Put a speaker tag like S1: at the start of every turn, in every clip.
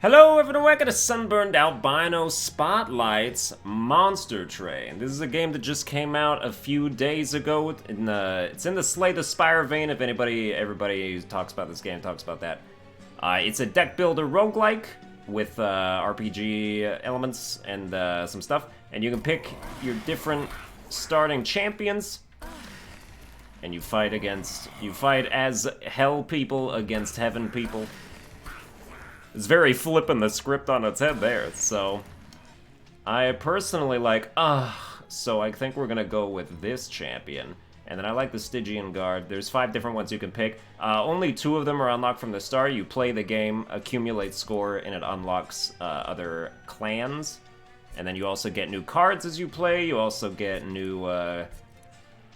S1: Hello everyone, welcome to Sunburned Albino Spotlight's Monster Train. This is a game that just came out a few days ago. It's in the Slay the Spire vein. If everybody who talks about this game talks about that. It's a Deckbuilder Roguelike with RPG elements and some stuff. And you can pick your different starting champions. And you fight as hell people against heaven people. It's very flipping the script on its head there, so I personally like, so I think we're gonna go with this champion. And then I like the Stygian Guard. There's 5 different ones you can pick. Only 2 of them are unlocked from the start. You play the game, accumulate score, and it unlocks other clans. And then you also get new cards as you play. You also get new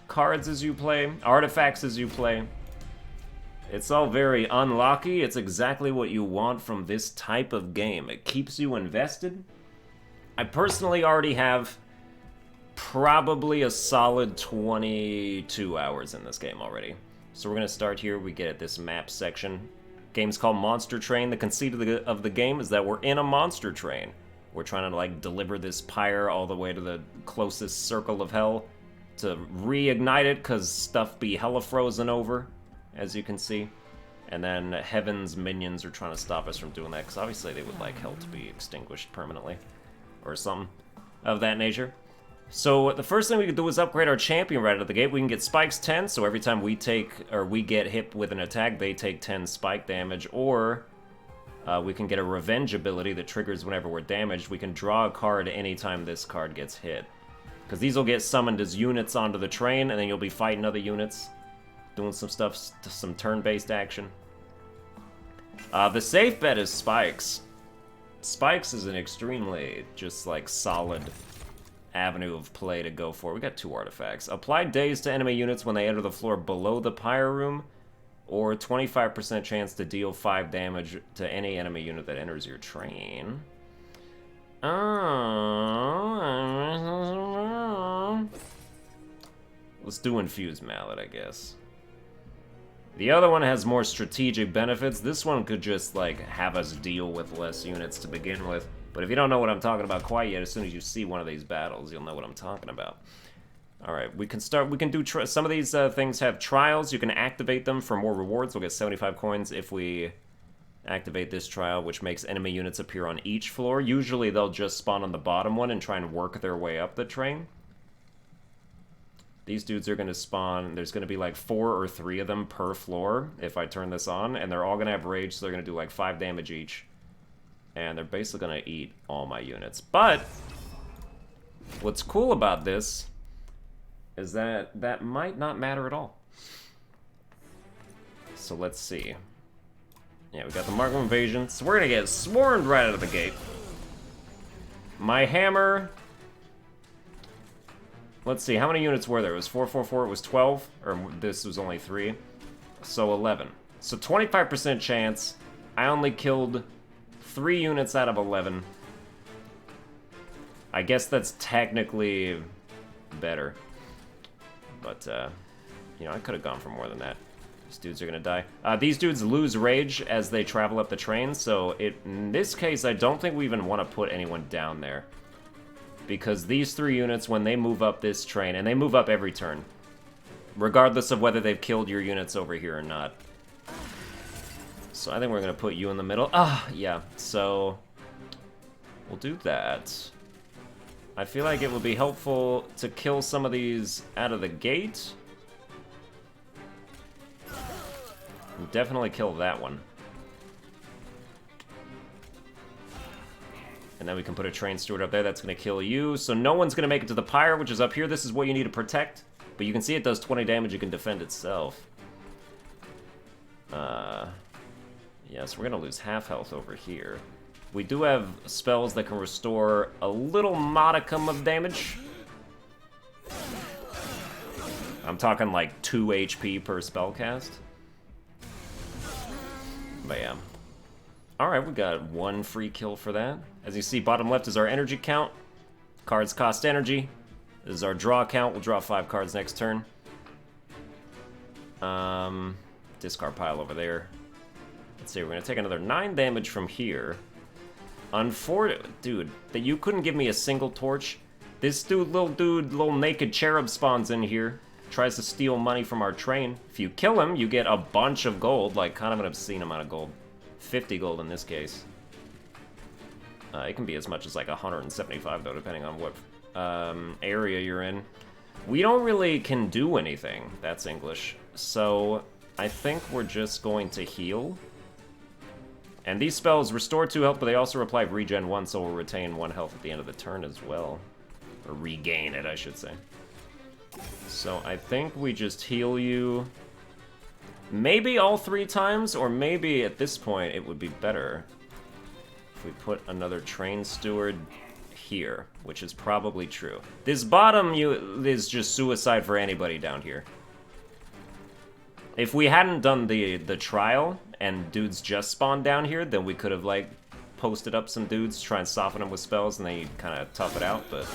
S1: cards as you play, artifacts as you play. It's all very unlocky. It's exactly what you want from this type of game. It keeps you invested. I personally already have probably a solid 22 hours in this game already. So we're going to start here. We get at this map section. Game's called Monster Train. The conceit of the game is that we're in a monster train. We're trying to like deliver this pyre all the way to the closest circle of hell to reignite it because stuff be hella frozen over, as you can see. And then Heaven's minions are trying to stop us from doing that, because obviously they would like hell to be extinguished permanently, or something of that nature. So the first thing we can do is upgrade our champion right out of the gate. We can get spikes 10, so every time we get hit with an attack, they take 10 spike damage, or we can get a revenge ability that triggers whenever we're damaged. We can draw a card anytime this card gets hit, because these will get summoned as units onto the train, and then you'll be fighting other units, doing some stuff, some turn-based action. The safe bet is spikes. Spikes is an extremely just like solid avenue of play to go for. We got 2 artifacts. Apply daze to enemy units when they enter the floor below the pyre room, or 25% chance to deal 5 damage to any enemy unit that enters your train. Let's do Infused Mallet, I guess. The other one has more strategic benefits. This one could just, like, have us deal with less units to begin with. But if you don't know what I'm talking about quite yet, as soon as you see one of these battles, you'll know what I'm talking about. Alright, we can do, some of these things have trials. You can activate them for more rewards. We'll get 75 coins if we activate this trial, which makes enemy units appear on each floor. Usually they'll just spawn on the bottom one and try and work their way up the train. These dudes are going to spawn, there's going to be like 4 or 3 of them per floor if I turn this on, and they're all going to have rage, so they're going to do like 5 damage each. And they're basically going to eat all my units. But what's cool about this is that that might not matter at all. So let's see. Yeah, we got the Mark of Invasion, so we're going to get swarmed right out of the gate. My hammer... Let's see, how many units were there? It was 444, it was 12, or this was only 3, so 11. So 25% chance, I only killed 3 units out of 11. I guess that's technically better. But, you know, I could have gone for more than that. These dudes are gonna die. These dudes lose rage as they travel up the train, so in this case, I don't think we even want to put anyone down there. Because these 3 units, when they move up this train, and they move up every turn, regardless of whether they've killed your units over here or not. So I think we're going to put you in the middle. Yeah, so we'll do that. I feel like it would be helpful to kill some of these out of the gate. Definitely kill that one. And then we can put a train steward up there. That's going to kill you. So no one's going to make it to the pyre, which is up here. This is what you need to protect. But you can see it does 20 damage. It can defend itself. Yes, we're going to lose half health over here. We do have spells that can restore a little modicum of damage. I'm talking like 2 HP per spell cast. But yeah. Alright, we got 1 free kill for that. As you see, bottom left is our energy count. Cards cost energy. This is our draw count. We'll draw 5 cards next turn. Discard pile over there. Let's see, we're going to take another 9 damage from here. Dude, that you couldn't give me a single torch? This little naked cherub spawns in here, tries to steal money from our train. If you kill him, you get a bunch of gold, like kind of an obscene amount of gold. 50 gold in this case. It can be as much as like 175 though, depending on what area you're in. We don't really can do anything. That's English. So I think we're just going to heal. And these spells restore 2 health, but they also apply regen 1, so we'll retain 1 health at the end of the turn as well. Or regain it, I should say. So I think we just heal you maybe all 3 times, or maybe at this point it would be better if we put another train steward here, which is probably true. This bottom is just suicide for anybody down here. If we hadn't done the trial and dudes just spawned down here, then we could have like posted up some dudes, try and soften them with spells, and then you'd kind of tough it out, but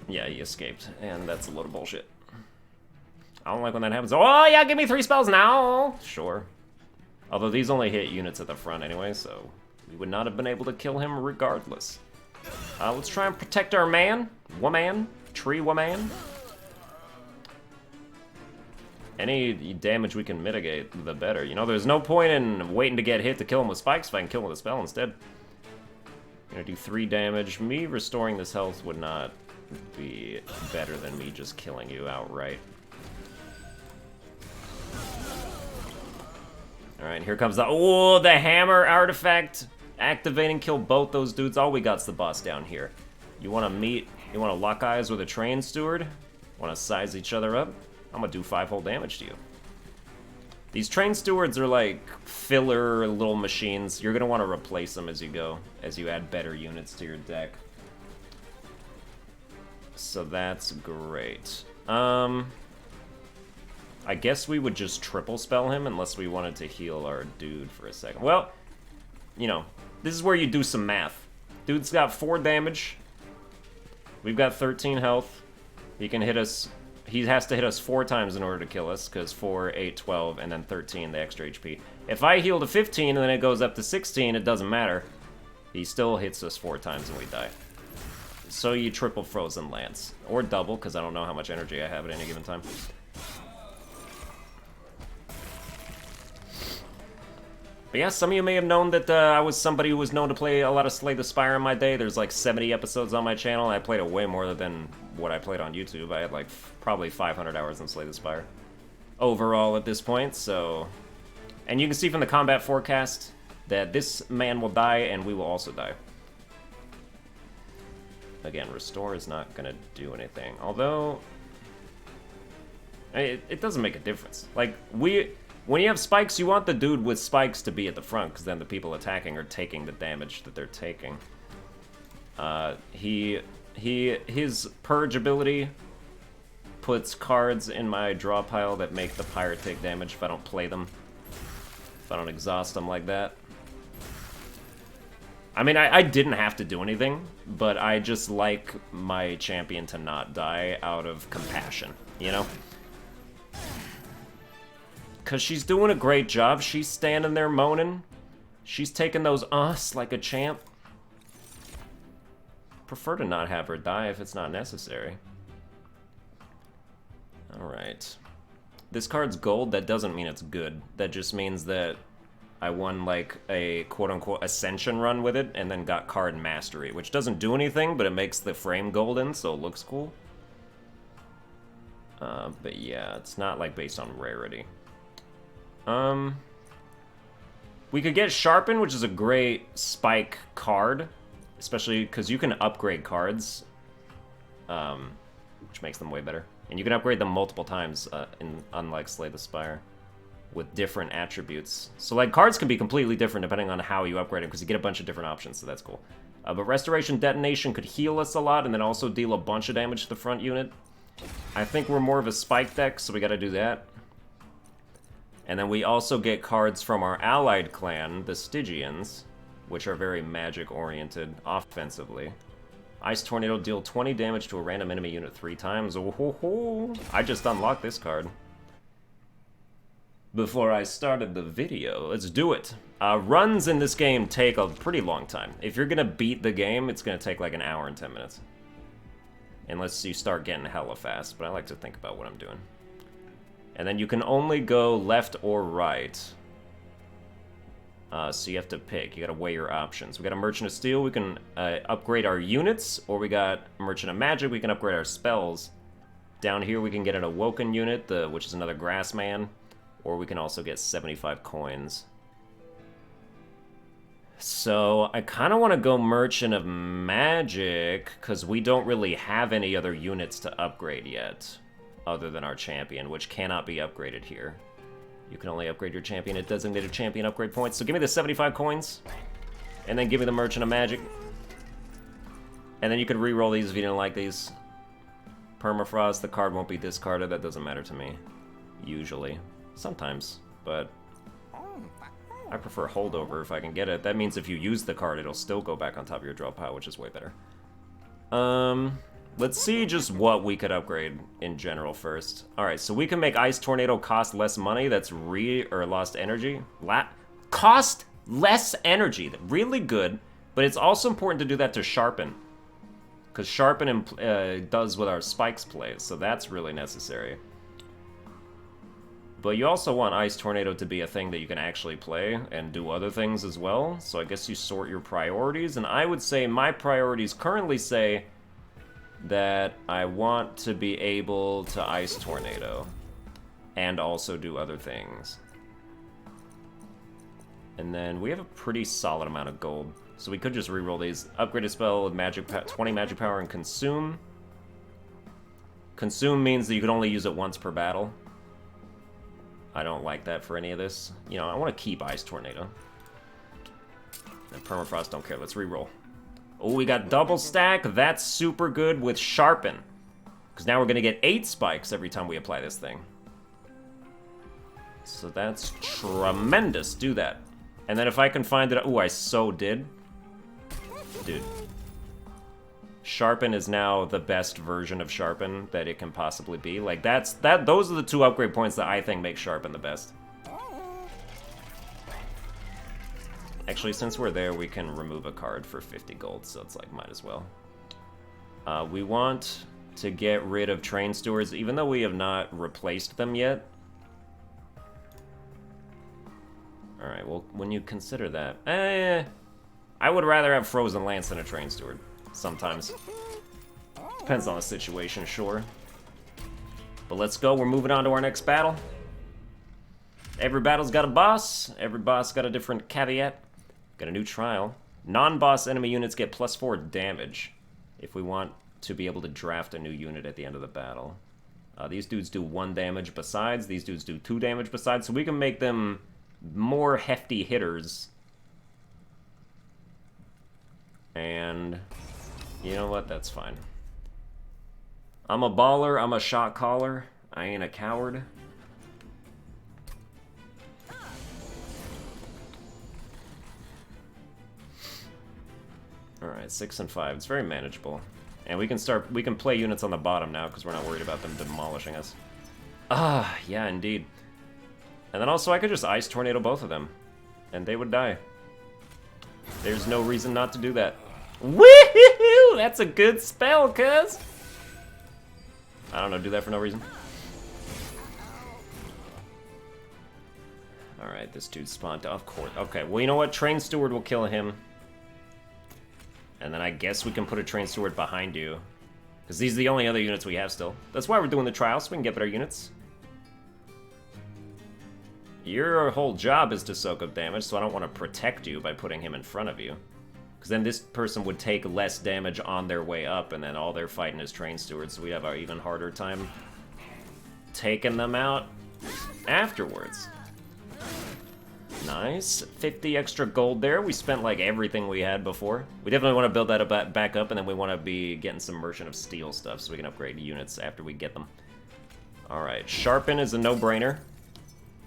S1: yeah, he escaped, and that's a load of bullshit. I don't like when that happens. Oh yeah, give me 3 spells now! Sure. Although these only hit units at the front anyway, so we would not have been able to kill him regardless. Let's try and protect our woman, tree woman. Any damage we can mitigate, the better. You know, there's no point in waiting to get hit to kill him with spikes if I can kill him with a spell instead. I'm gonna do 3 damage. Me restoring this health would not be better than me just killing you outright. Alright, here comes the hammer artifact. Activating, kill both those dudes. All we got's the boss down here. You wanna lock eyes with a train steward? Wanna size each other up? I'm gonna do 5 whole damage to you. These train stewards are like filler little machines. You're gonna wanna replace them as you go, as you add better units to your deck. So that's great. I guess we would just triple spell him unless we wanted to heal our dude for a second. Well, you know, this is where you do some math. Dude's got 4 damage. We've got 13 health. He can hit us. He has to hit us 4 times in order to kill us, because 4, 8, 12, and then 13, the extra HP. If I heal to 15 and then it goes up to 16, it doesn't matter. He still hits us 4 times and we die. So you triple Frozen Lance. Or double, because I don't know how much energy I have at any given time. But yeah, some of you may have known that I was somebody who was known to play a lot of Slay the Spire in my day. There's like 70 episodes on my channel. I played it way more than what I played on YouTube. I had like probably 500 hours in Slay the Spire overall at this point, so... And you can see from the combat forecast that this man will die and we will also die. Again, restore is not gonna do anything. Although... It doesn't make a difference. Like, when you have spikes, you want the dude with spikes to be at the front, because then the people attacking are taking the damage that they're taking. His purge ability puts cards in my draw pile that make the pirate take damage if I don't play them. If I don't exhaust them like that. I mean, I didn't have to do anything, but I just like my champion to not die out of compassion, you know? Because she's doing a great job. She's standing there moaning. She's taking those like a champ. Prefer to not have her die if it's not necessary. Alright. This card's gold. That doesn't mean it's good. That just means that I won like a quote-unquote ascension run with it and then got card mastery, which doesn't do anything, but it makes the frame golden, so it looks cool. But yeah, it's not like based on rarity. We could get Sharpen, which is a great spike card, especially because you can upgrade cards, which makes them way better. And you can upgrade them multiple times, unlike Slay the Spire, with different attributes. So, like, cards can be completely different depending on how you upgrade them, because you get a bunch of different options, so that's cool. But Restoration Detonation could heal us a lot, and then also deal a bunch of damage to the front unit. I think we're more of a spike deck, so we gotta do that. And then we also get cards from our allied clan, the Stygians, which are very magic-oriented offensively. Ice Tornado, deal 20 damage to a random enemy unit 3 times. Oh ho ho! I just unlocked this card. before I started the video. Let's do it. Runs in this game take a pretty long time. If you're gonna beat the game, it's gonna take like an hour and 10 minutes. Unless you start getting hella fast, but I like to think about what I'm doing. And then you can only go left or right. So you have to pick. You gotta weigh your options. We got a Merchant of Steel, we can upgrade our units, or we got Merchant of Magic, we can upgrade our spells. Down here we can get an Awoken unit, which is another Grassman, or we can also get 75 coins. So I kind of want to go Merchant of Magic, because we don't really have any other units to upgrade yet, other than our champion, which cannot be upgraded here. You can only upgrade your champion at designated champion upgrade points. So give me the 75 coins, and then give me the Merchant of Magic. And then you could re-roll these if you didn't like these. Permafrost, the card won't be discarded. That doesn't matter to me, usually. Sometimes, but I prefer holdover if I can get it. That means if you use the card, it'll still go back on top of your draw pile, which is way better. Let's see just what we could upgrade in general first. Alright, so we can make Ice Tornado cost less money. That's lost energy. Cost less energy. Really good, but it's also important to do that to Sharpen. Because Sharpen does what our Spikes plays, so that's really necessary. But you also want Ice Tornado to be a thing that you can actually play and do other things as well. So I guess you sort your priorities. And I would say my priorities currently say that I want to be able to Ice Tornado and also do other things. And then we have a pretty solid amount of gold. So we could just reroll these. Upgraded spell with 20 magic power and Consume. Consume means that you can only use it once per battle. I don't like that for any of this. You know, I want to keep Ice Tornado. And Permafrost, don't care. Let's reroll. Oh, we got double stack. That's super good with Sharpen. Because now we're going to get 8 spikes every time we apply this thing. So that's tremendous. Do that. And then if I can find it... Oh, I so did. Dude. Sharpen is now the best version of Sharpen that it can possibly be. Like, those are the 2 upgrade points that I think make Sharpen the best. Actually, since we're there, we can remove a card for 50 gold, so it's like, might as well. We want to get rid of Train Stewards, even though we have not replaced them yet. Alright, well, when you consider that... I would rather have Frozen Lance than a Train Steward. Sometimes. Depends on the situation, sure. But let's go, we're moving on to our next battle. Every battle's got a boss. Every boss got a different caveat. Got a new trial. Non-boss enemy units get +4 damage if we want to be able to draft a new unit at the end of the battle. These dudes do 1 damage besides. These dudes do 2 damage besides. So we can make them more hefty hitters. And you know what? That's fine. I'm a baller. I'm a shot caller. I ain't a coward. Alright, 6 and 5. It's very manageable. And we can play units on the bottom now because we're not worried about them demolishing us. Ah, yeah, indeed. And then also I could just Ice Tornado both of them. And they would die. There's no reason not to do that. Woohoo! That's a good spell, cuz! I don't know, do that for no reason. Alright, this dude spawned off court. Okay, well, you know what? Train Steward will kill him. And then I guess we can put a Train Steward behind you. Because these are the only other units we have still. That's why we're doing the trial, so we can get better units. Your whole job is to soak up damage, so I don't want to protect you by putting him in front of you. Because then this person would take less damage on their way up, and then all they're fighting is Train Stewards, so we have an even harder time taking them out afterwards. Nice. 50 extra gold there. We spent like everything we had before. We definitely want to build that back up, and then we want to be getting some Merchant of Steel stuff so we can upgrade units after we get them. Alright, Sharpen is a no-brainer.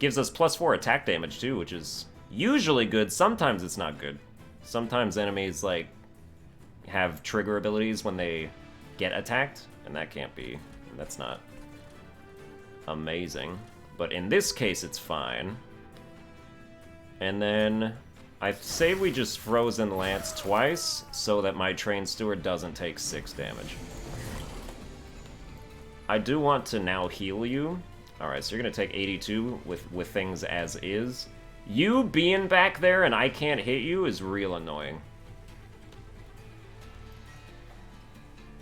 S1: Gives us +4 attack damage too, which is usually good. Sometimes it's not good. Sometimes enemies like have trigger abilities when they get attacked, and that can't be. That's not amazing. But in this case, it's fine. And then I say we just Frozen Lance twice so that my Train Steward doesn't take 6 damage. I do want to now heal you. Alright, so you're going to take 82 with things as is. You being back there and I can't hit you is real annoying.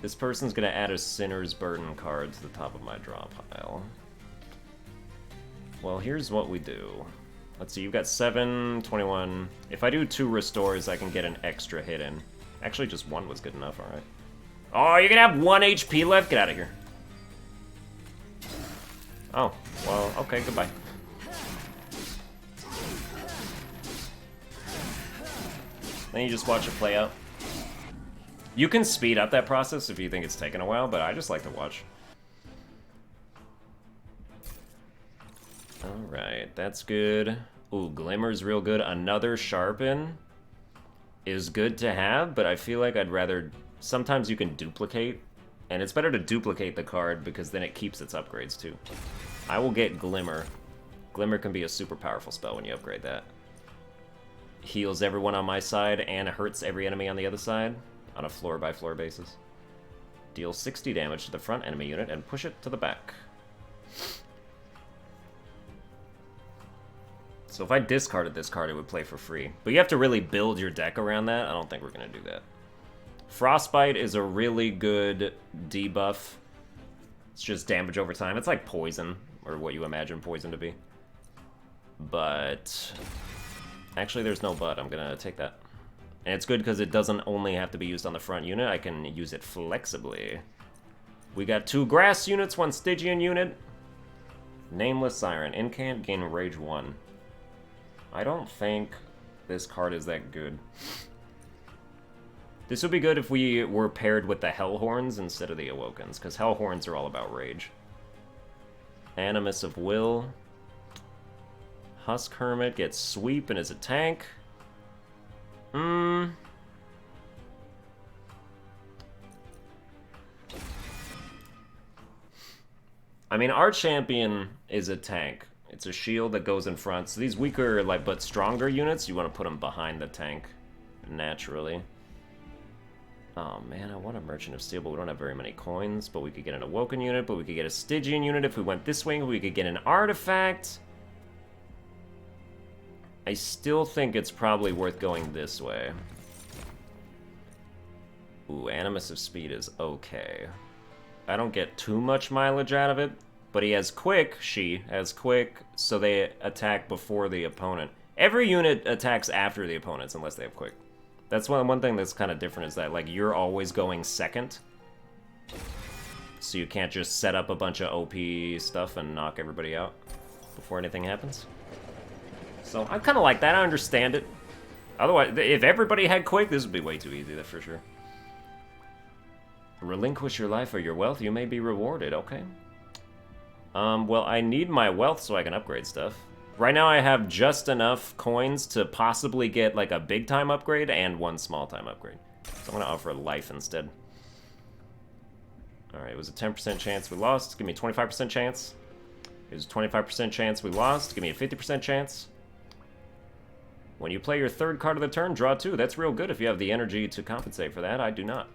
S1: This person's going to add a Sinner's Burden card to the top of my draw pile. Well, here's what we do. Let's see, you've got 7, 21. If I do 2 restores, I can get an extra hit in. Actually, just 1 was good enough, alright. Oh, you're gonna have 1 HP left? Get out of here. Oh, well, okay, goodbye. Then you just watch it play out. You can speed up that process if you think it's taking a while, but I just like to watch. Alright, that's good. Ooh, Glimmer's real good. Another Sharpen is good to have, but I feel like I'd rather... Sometimes you can duplicate, and it's better to duplicate the card because then it keeps its upgrades too. I will get Glimmer. Glimmer can be a super powerful spell when you upgrade that. Heals everyone on my side and hurts every enemy on the other side on a floor-by-floor basis. Deal 60 damage to the front enemy unit and push it to the back. So if I discarded this card, it would play for free. But you have to really build your deck around that. I don't think we're going to do that. Frostbite is a really good debuff. It's just damage over time. It's like poison, or what you imagine poison to be. But... Actually, there's no but. I'm going to take that. And it's good because it doesn't only have to be used on the front unit. I can use it flexibly. We got 2 grass units, 1 Stygian unit. Nameless Siren. Incant, gain Rage 1. I don't think this card is that good. This would be good if we were paired with the Hellhorns instead of the Awokens, because Hellhorns are all about rage. Animus of Will. Husk Hermit gets Sweep and is a tank. I mean, our champion is a tank. It's a shield that goes in front. So these weaker, like, but stronger units, you want to put them behind the tank, naturally. Oh man, I want a Merchant of Steel, but we don't have very many coins. But we could get an Awoken unit, but we could get a Stygian unit if we went this way. We could get an artifact. I still think it's probably worth going this way. Ooh, Animus of Speed is okay. I don't get too much mileage out of it, but he has Quick, she has Quick, so they attack before the opponent. Every unit attacks after the opponents unless they have Quick. That's one thing that's kind of different is that, like, you're always going second. So you can't just set up a bunch of OP stuff and knock everybody out before anything happens. So I kind of like that. I understand it. Otherwise, if everybody had Quick, this would be way too easy, that's for sure. Relinquish your life or your wealth, you may be rewarded. Okay. Well, I need my wealth so I can upgrade stuff. Right now I have just enough coins to possibly get like a big time upgrade and 1 small time upgrade. So I'm going to offer life instead. Alright, it was a 10% chance we lost. Give me a 25% chance. It was a 25% chance we lost. Give me a 50% chance. When you play your 3rd card of the turn, draw 2. That's real good if you have the energy to compensate for that. I do not.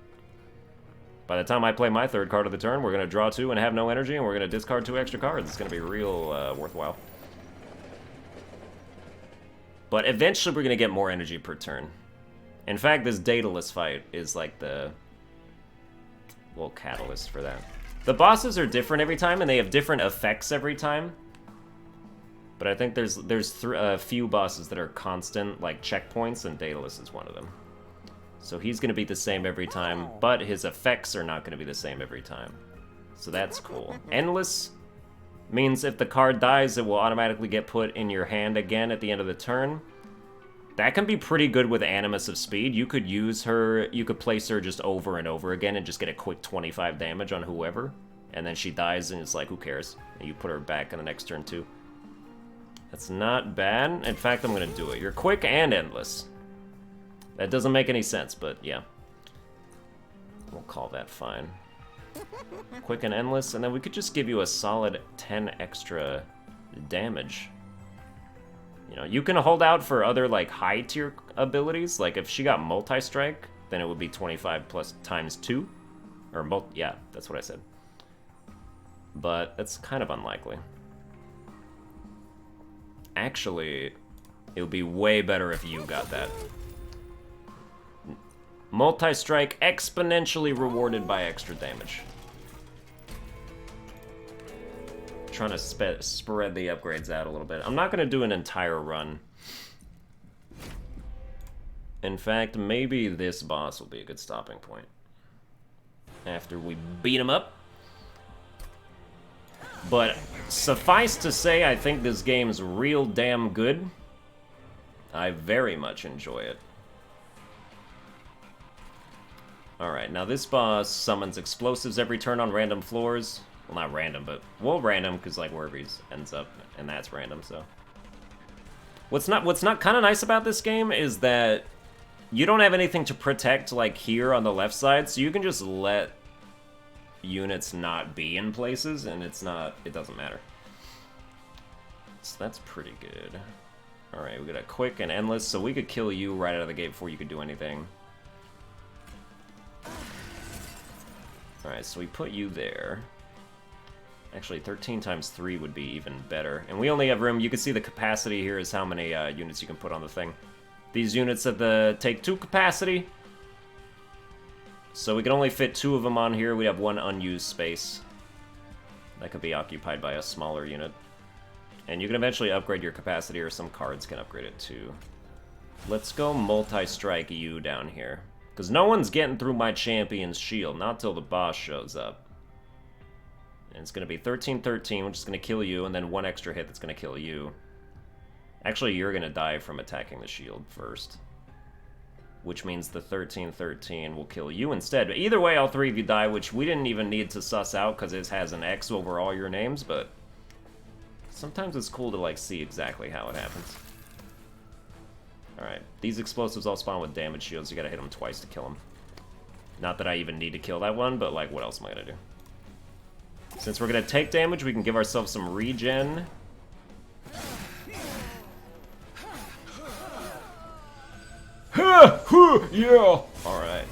S1: By the time I play my 3rd card of the turn, we're going to draw 2 and have no energy, and we're going to discard 2 extra cards. It's going to be real worthwhile. But eventually we're going to get more energy per turn. In fact, this Daedalus fight is like the little catalyst for that. The bosses are different every time, and they have different effects every time. But I think there's a few bosses that are constant, like checkpoints, and Daedalus is one of them. So he's going to be the same every time, but his effects are not going to be the same every time. So that's cool. Endless means if the card dies, it will automatically get put in your hand again at the end of the turn. That can be pretty good with Animus of Speed. You could use her, you could place her just over and over again and just get a quick 25 damage on whoever. And then she dies and it's like, who cares? And you put her back in the next turn too. That's not bad. In fact, I'm going to do it. You're quick and endless. That doesn't make any sense, but yeah. We'll call that fine. Quick and endless, and then we could just give you a solid 10 extra damage. You know, you can hold out for other, like, high-tier abilities. Like, if she got multi-strike, then it would be 25 plus times 2. Or, yeah, that's what I said. But that's kind of unlikely. Actually, it would be way better if you got that. Multi-strike exponentially rewarded by extra damage. Trying to spread the upgrades out a little bit. I'm not going to do an entire run. In fact, maybe this boss will be a good stopping point. After we beat him up. But suffice to say, I think this game's real damn good. I very much enjoy it. Alright, now this boss summons explosives every turn on random floors. Well, not random, but... well, random, because, like, wherever he ends up, and that's random, so... What's not kind of nice about this game is that you don't have anything to protect, like, here on the left side, so you can just let units not be in places, and it doesn't matter. So that's pretty good. Alright, we got a quick and endless, so we could kill you right out of the gate before you could do anything. Alright, so we put you there. Actually, 13 times 3 would be even better. And we only have room, you can see the capacity here is how many units you can put on the thing. These units take 2 capacity. So we can only fit 2 of them on here. We have 1 unused space. That could be occupied by a smaller unit. And you can eventually upgrade your capacity, or some cards can upgrade it too. Let's go multi-strike you down here. Because no one's getting through my champion's shield, not till the boss shows up. And it's going to be 13-13, which is going to kill you, and then 1 extra hit that's going to kill you. Actually, you're going to die from attacking the shield first. Which means the 13-13 will kill you instead. But either way, all 3 of you die, which we didn't even need to suss out because it has an X over all your names, but sometimes it's cool to, like, see exactly how it happens. Alright, these explosives all spawn with damage shields. You gotta hit them twice to kill them. Not that I even need to kill that one, but, like, what else am I gonna do? Since we're gonna take damage, we can give ourselves some regen. Yeah! Alright.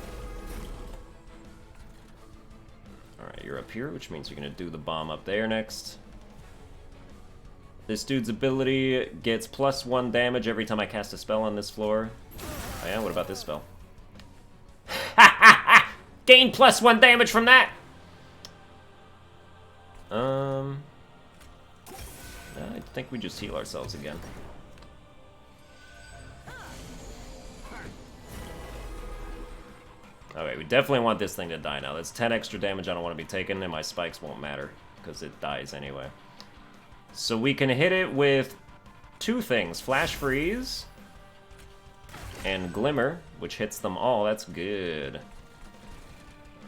S1: Alright, you're up here, which means you're gonna do the bomb up there next. This dude's ability gets +1 damage every time I cast a spell on this floor. Oh yeah, what about this spell? Ha ha ha! Gain +1 damage from that! I think we just heal ourselves again. Okay, we definitely want this thing to die now. That's 10 extra damage I don't want to be taking, and my spikes won't matter, because it dies anyway. So we can hit it with 2 things. Flash Freeze and Glimmer, which hits them all. That's good.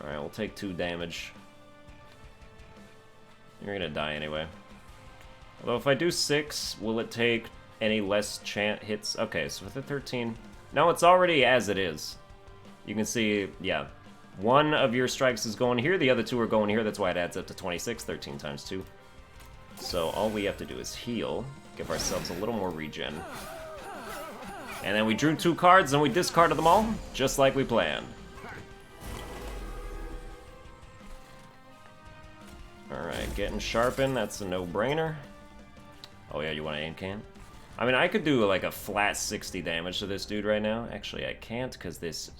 S1: Alright, we'll take 2 damage. You're gonna die anyway. Although if I do 6, will it take any less hits? Okay, so with the 13... No, it's already as it is. You can see, yeah, 1 of your strikes is going here, the other 2 are going here. That's why it adds up to 26, 13 times 2. So all we have to do is heal, give ourselves a little more regen. And then we drew 2 cards and we discarded them all, just like we planned. Alright, getting sharpened, that's a no-brainer. Oh yeah, you want to aim can? I mean, I could do like a flat 60 damage to this dude right now. Actually, I can't because this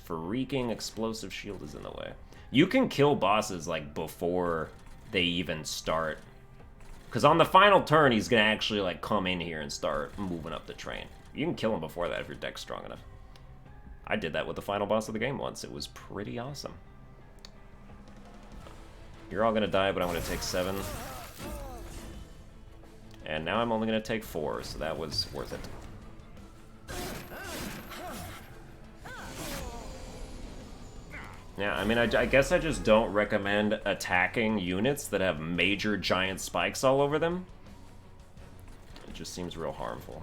S1: freaking explosive shield is in the way. You can kill bosses like before they even start. Because on the final turn, he's going to actually like come in here and start moving up the train. You can kill him before that if your deck's strong enough. I did that with the final boss of the game once. It was pretty awesome. You're all going to die, but I'm going to take 7. And now I'm only going to take 4, so that was worth it. Yeah, I mean, I guess I just don't recommend attacking units that have major giant spikes all over them. It just seems real harmful.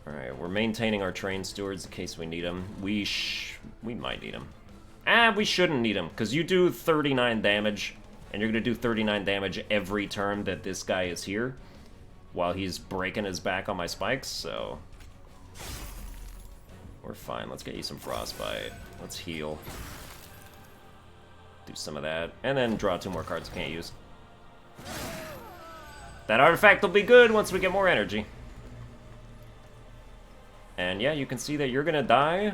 S1: Alright, we're maintaining our train stewards in case we need them. We might need them. We shouldn't need them, because you do 39 damage. and you're gonna do 39 damage every turn that this guy is here, while he's breaking his back on my spikes, so... we're fine. Let's get you some Frostbite. Let's heal. Do some of that, and then draw 2 more cards we can't use. That artifact will be good once we get more energy. And yeah, you can see that you're gonna die.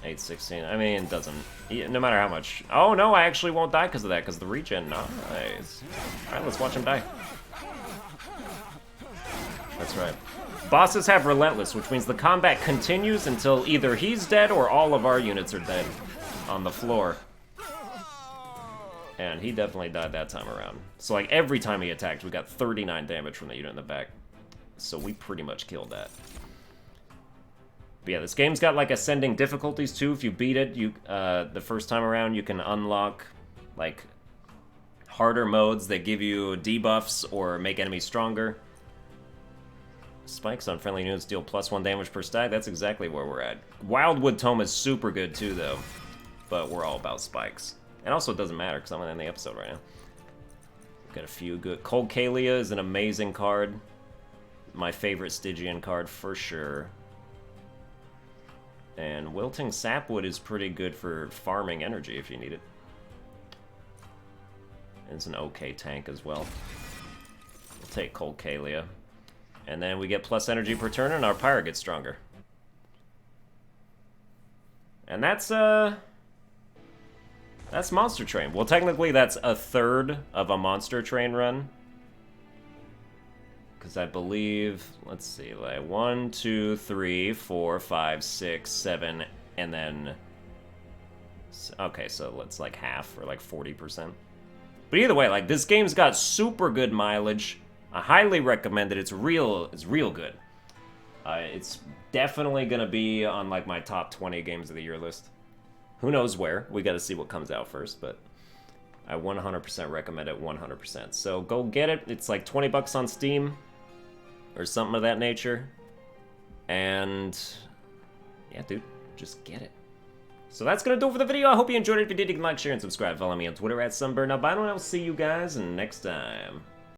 S1: $8.16. I mean, it doesn't... no matter how much... oh, no, I actually won't die because of that, because the regen. Nice. Alright, let's watch him die. That's right. Bosses have Relentless, which means the combat continues until either he's dead or all of our units are dead on the floor. And he definitely died that time around. So, like, every time he attacked, we got 39 damage from the unit in the back. So we pretty much killed that. But yeah, this game's got, like, ascending difficulties, too. If you beat it, you the first time around, you can unlock, like, harder modes that give you debuffs or make enemies stronger. Spikes on friendly units deal +1 damage per stack. That's exactly where we're at. Wildwood Tome is super good, too, though. But we're all about spikes. And also, it doesn't matter, because I'm in the episode right now. Got a few good... Cold Kalia is an amazing card. My favorite Stygian card, for sure. And Wilting Sapwood is pretty good for farming energy, if you need it. It's an okay tank, as well. We'll take Cold Kalia. And then we get plus energy per turn, and our Pyre gets stronger. And that's Monster Train. Well, technically, that's a third of a Monster Train run. Because I believe, let's see, like 1, 2, 3, 4, 5, 6, 7, and then... okay, so it's like half, or like 40%. But either way, like, this game's got super good mileage. I highly recommend it. It's real good. It's definitely gonna be on, like, my top 20 games of the year list. Who knows where? We gotta see what comes out first, but I 100% recommend it, 100%. So go get it. It's like 20 bucks on Steam or something of that nature. And yeah, dude, just get it. So that's gonna do it for the video. I hope you enjoyed it. If you did, you can like, share, and subscribe. Follow me on Twitter at Sunburned Albino, and I'll see you guys next time.